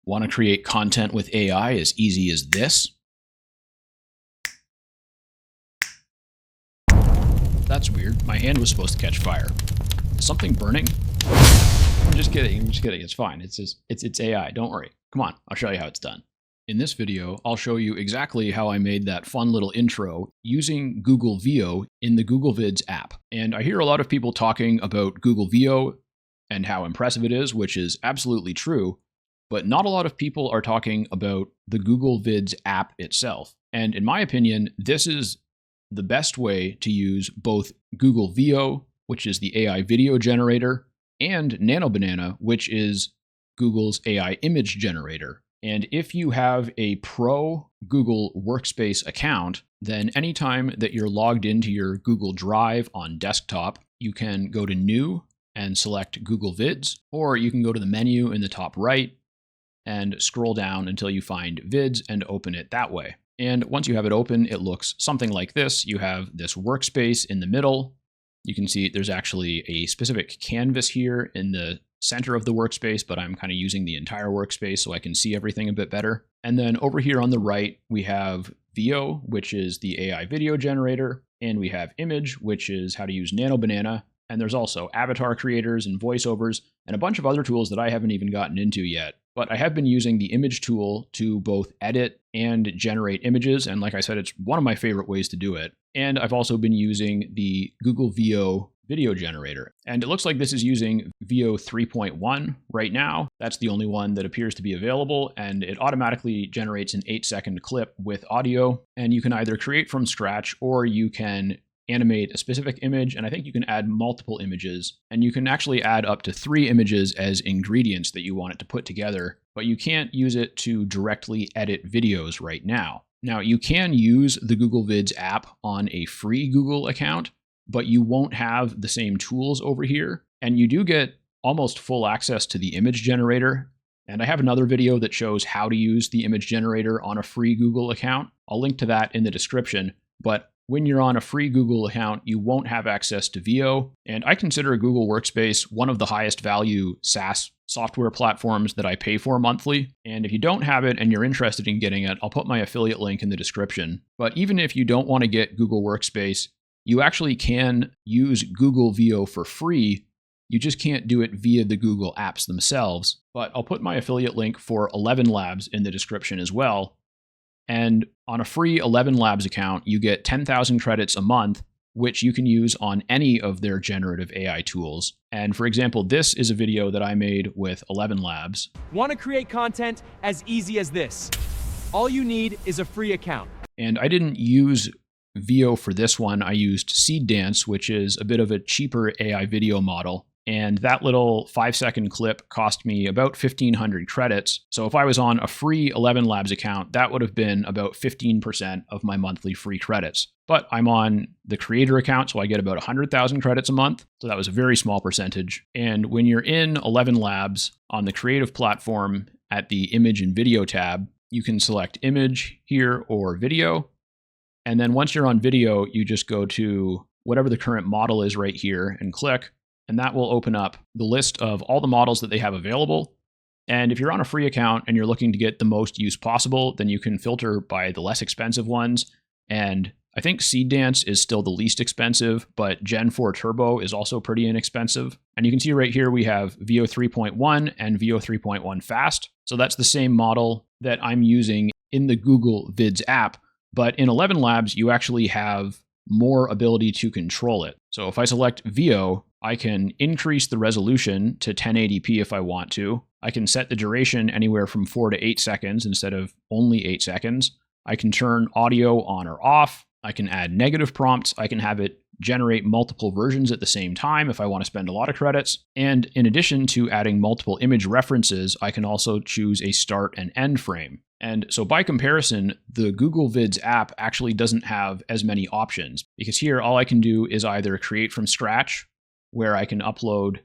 Want to create content with AI as easy as this? That's weird. My hand was supposed to catch fire. Is something burning? I'm just kidding. It's fine. It's AI. Don't worry. Come on. I'll show you how it's done. In this video, I'll show you exactly how I made that fun little intro using Google Veo in the Google Vids app. And I hear a lot of people talking about Google Veo and how impressive it is, which is absolutely true. But not a lot of people are talking about the Google Vids app itself. And in my opinion, this is the best way to use both Google Veo, which is the AI video generator, and NanoBanana, which is Google's AI image generator. And if you have a pro Google Workspace account, then anytime that you're logged into your Google Drive on desktop, you can go to New and select Google Vids, or you can go to the menu in the top right and scroll down until you find Vids and open it that way. And once you have it open, it looks something like this. You have this workspace in the middle. You can see there's actually a specific canvas here in the center of the workspace, but I'm kind of using the entire workspace so I can see everything a bit better. And then over here on the right, we have Veo, which is the AI video generator, and we have Image, which is how to use NanoBanana. And there's also avatar creators and voiceovers and a bunch of other tools that I haven't even gotten into yet. But I have been using the image tool to both edit and generate images. And like I said, it's one of my favorite ways to do it. And I've also been using the Google Veo video generator. And it looks like this is using Veo 3.1 right now. That's the only one that appears to be available. And it automatically generates an 8-second clip with audio. And you can either create from scratch or you can animate a specific image, and I think you can add multiple images, and you can actually add up to 3 images as ingredients that you want it to put together, but you can't use it to directly edit videos right now. Now, you can use the Google Vids app on a free Google account, but you won't have the same tools over here, and you do get almost full access to the image generator. And I have another video that shows how to use the image generator on a free Google account. I'll link to that in the description, but when you're on a free Google account, you won't have access to Veo. And I consider Google Workspace one of the highest value SaaS software platforms that I pay for monthly. And if you don't have it and you're interested in getting it, I'll put my affiliate link in the description. But even if you don't want to get Google Workspace, you actually can use Google Veo for free. You just can't do it via the Google apps themselves. But I'll put my affiliate link for ElevenLabs in the description as well. And on a free ElevenLabs account, you get 10,000 credits a month, which you can use on any of their generative AI tools. And for example, this is a video that I made with ElevenLabs. Want to create content as easy as this? All you need is a free account. And I didn't use Veo for this one. I used Seedance, which is a bit of a cheaper AI video model. And that little 5-second clip cost me about 1,500 credits. So if I was on a free ElevenLabs account, that would have been about 15% of my monthly free credits. But I'm on the creator account, so I get about 100,000 credits a month. So that was a very small percentage. And when you're in ElevenLabs on the creative platform at the image and video tab, you can select image here or video. And then once you're on video, you just go to whatever the current model is right here and click. And that will open up the list of all the models that they have available. And if you're on a free account and you're looking to get the most use possible, then you can filter by the less expensive ones. And I think Seedance is still the least expensive, but Gen 4 Turbo is also pretty inexpensive. And you can see right here we have Veo 3.1 and Veo 3.1 Fast. So that's the same model that I'm using in the Google Vids app. But in ElevenLabs, you actually have more ability to control it. So if I select Veo, I can increase the resolution to 1080p if I want to. I can set the duration anywhere from 4 to 8 seconds instead of only 8 seconds. I can turn audio on or off. I can add negative prompts. I can have it generate multiple versions at the same time if I want to spend a lot of credits. And in addition to adding multiple image references, I can also choose a start and end frame. And so by comparison, the Google Vids app actually doesn't have as many options, because here all I can do is either create from scratch, where I can upload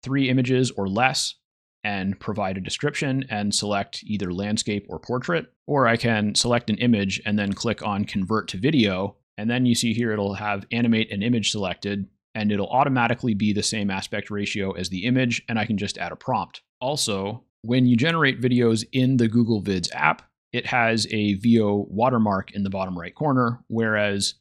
3 images or less and provide a description and select either landscape or portrait, or I can select an image and then click on convert to video. And then you see here, it'll have animate an image selected, and it'll automatically be the same aspect ratio as the image, and I can just add a prompt. Also, when you generate videos in the Google Vids app, it has a Veo watermark in the bottom right corner, whereas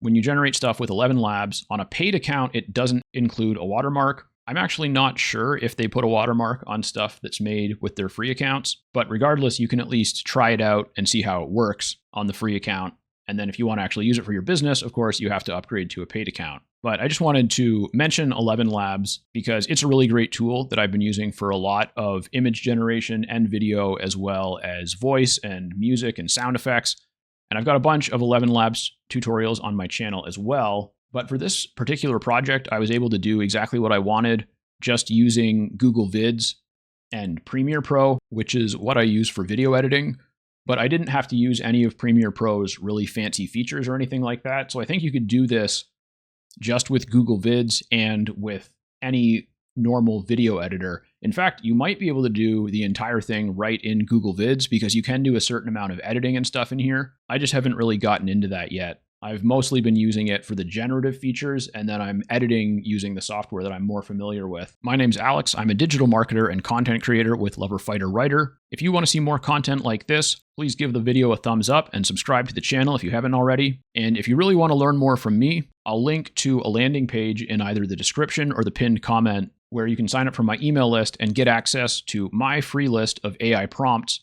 when you generate stuff with ElevenLabs on a paid account, it doesn't include a watermark. I'm actually not sure if they put a watermark on stuff that's made with their free accounts, but regardless, you can at least try it out and see how it works on the free account. And then if you want to actually use it for your business, of course, you have to upgrade to a paid account. But I just wanted to mention ElevenLabs because it's a really great tool that I've been using for a lot of image generation and video, as well as voice and music and sound effects. And I've got a bunch of ElevenLabs tutorials on my channel as well. But for this particular project, I was able to do exactly what I wanted just using Google Vids and Premiere Pro, which is what I use for video editing. But I didn't have to use any of Premiere Pro's really fancy features or anything like that. So I think you could do this just with Google Vids and with any normal video editor. In fact, you might be able to do the entire thing right in Google Vids because you can do a certain amount of editing and stuff in here. I just haven't really gotten into that yet. I've mostly been using it for the generative features, and then I'm editing using the software that I'm more familiar with. My name's Alex. I'm a digital marketer and content creator with Lover Fighter Writer. If you want to see more content like this, please give the video a thumbs up and subscribe to the channel if you haven't already. And if you really want to learn more from me, I'll link to a landing page in either the description or the pinned comment where you can sign up for my email list and get access to my free list of AI prompts,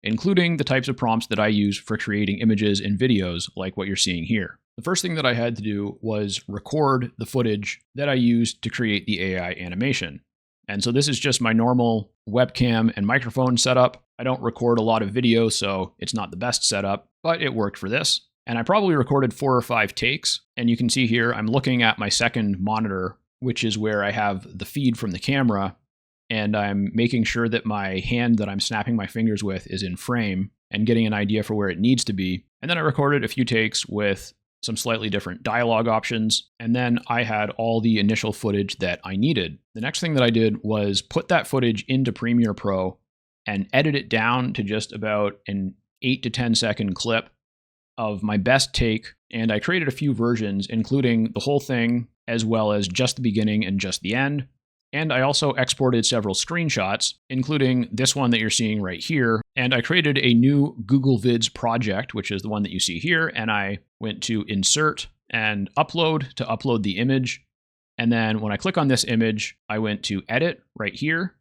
including the types of prompts that I use for creating images and videos like what you're seeing here. The first thing that I had to do was record the footage that I used to create the AI animation. And so this is just my normal webcam and microphone setup. I don't record a lot of video, so it's not the best setup, but it worked for this. And I probably recorded 4 or 5 takes. And you can see here, I'm looking at my second monitor, which is where I have the feed from the camera. And I'm making sure that my hand that I'm snapping my fingers with is in frame and getting an idea for where it needs to be. And then I recorded a few takes with some slightly different dialogue options. And then I had all the initial footage that I needed. The next thing that I did was put that footage into Premiere Pro and edit it down to just about an 8 to 10 second clip of my best take. And I created a few versions, including the whole thing, as well as just the beginning and just the end. And I also exported several screenshots, including this one that you're seeing right here. And I created a new Google Vids project, which is the one that you see here. And I went to Insert and Upload to upload the image. And then when I click on this image, I went to Edit right here.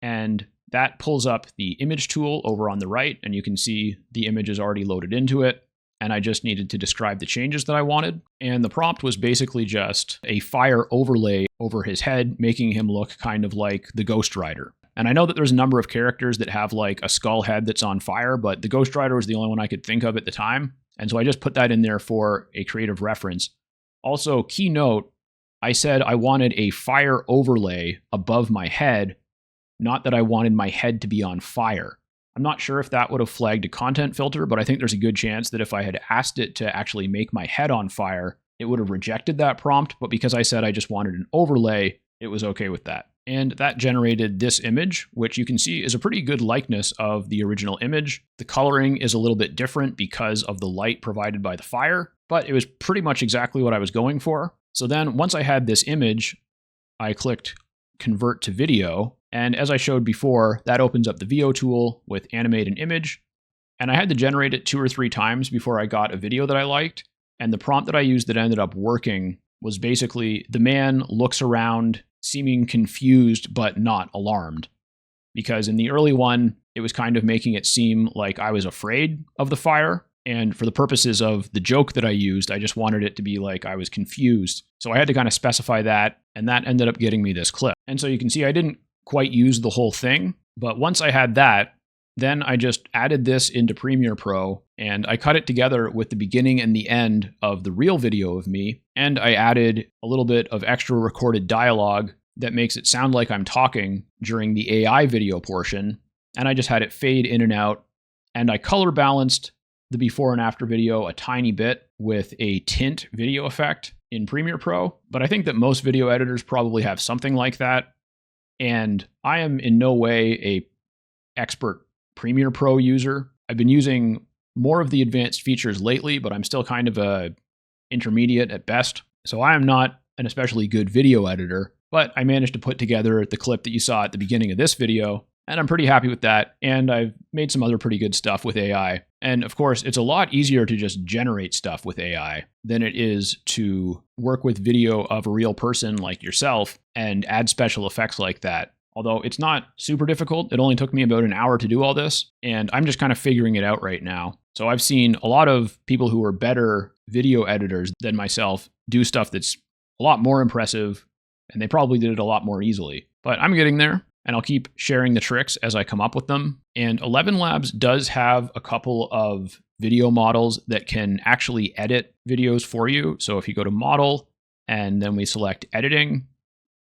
And that pulls up the image tool over on the right. And you can see the image is already loaded into it. And I just needed to describe the changes that I wanted. And the prompt was basically just a fire overlay over his head, making him look kind of like the Ghost Rider. And I know that there's a number of characters that have like a skull head that's on fire, but the Ghost Rider was the only one I could think of at the time. And so I just put that in there for a creative reference. Also, key note, I said I wanted a fire overlay above my head, not that I wanted my head to be on fire. I'm not sure if that would have flagged a content filter, but I think there's a good chance that if I had asked it to actually make my head on fire, it would have rejected that prompt. But because I said I just wanted an overlay, it was okay with that. And that generated this image, which you can see is a pretty good likeness of the original image. The coloring is a little bit different because of the light provided by the fire, but it was pretty much exactly what I was going for. So then once I had this image, I clicked Convert to Video. And as I showed before, that opens up the Veo tool with Animate an Image. And I had to generate it 2 or 3 times before I got a video that I liked. And the prompt that I used that ended up working was basically the man looks around seeming confused but not alarmed. Because in the early one, it was kind of making it seem like I was afraid of the fire. And for the purposes of the joke that I used, I just wanted it to be like I was confused. So I had to kind of specify that, and that ended up getting me this clip. And so you can see I didn't quite use the whole thing, but once I had that, then I just added this into Premiere Pro, and I cut it together with the beginning and the end of the real video of me, and I added a little bit of extra recorded dialogue that makes it sound like I'm talking during the AI video portion, and I just had it fade in and out, and I color balanced the before and after video a tiny bit with a tint video effect in Premiere Pro, but I think that most video editors probably have something like that. And I am in no way a expert Premiere Pro user. I've been using more of the advanced features lately, but I'm still kind of a intermediate at best. So I am not an especially good video editor, but I managed to put together the clip that you saw at the beginning of this video. And I'm pretty happy with that. And I've made some other pretty good stuff with AI. And of course, it's a lot easier to just generate stuff with AI than it is to work with video of a real person like yourself and add special effects like that. Although it's not super difficult. It only took me about an hour to do all this. And I'm just kind of figuring it out right now. So I've seen a lot of people who are better video editors than myself do stuff that's a lot more impressive. And they probably did it a lot more easily. But I'm getting there. And I'll keep sharing the tricks as I come up with them. And ElevenLabs does have a couple of video models that can actually edit videos for you. So if you go to Model and then we select Editing,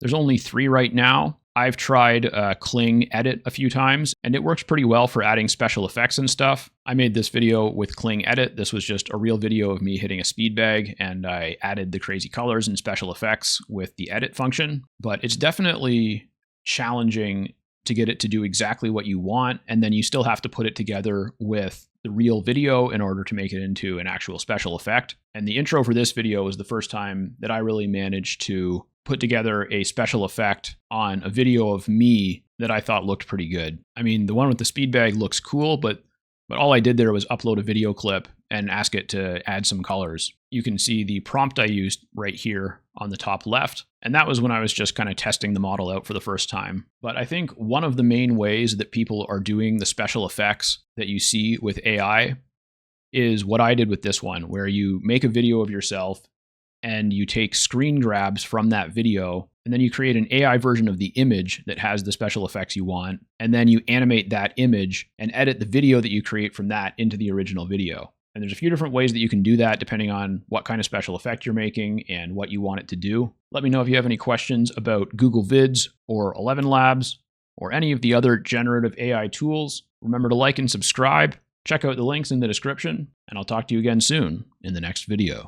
there's only 3 right now. I've tried KLING Edit a few times, and it works pretty well for adding special effects and stuff. I made this video with KLING Edit. This was just a real video of me hitting a speed bag, and I added the crazy colors and special effects with the edit function. But it's definitely challenging to get it to do exactly what you want, and then you still have to put it together with the real video in order to make it into an actual special effect. And the intro for this video was the first time that I really managed to put together a special effect on a video of me that I thought looked pretty good. I mean, the one with the speed bag looks cool, but all I did there was upload a video clip and ask it to add some colors. You can see the prompt I used right here on the top left. And that was when I was just kind of testing the model out for the first time. But I think one of the main ways that people are doing the special effects that you see with AI is what I did with this one, where you make a video of yourself and you take screen grabs from that video, and then you create an AI version of the image that has the special effects you want, and then you animate that image and edit the video that you create from that into the original video. And there's a few different ways that you can do that depending on what kind of special effect you're making and what you want it to do. Let me know if you have any questions about Google Vids or ElevenLabs or any of the other generative AI tools. Remember to like and subscribe. Check out the links in the description, and I'll talk to you again soon in the next video.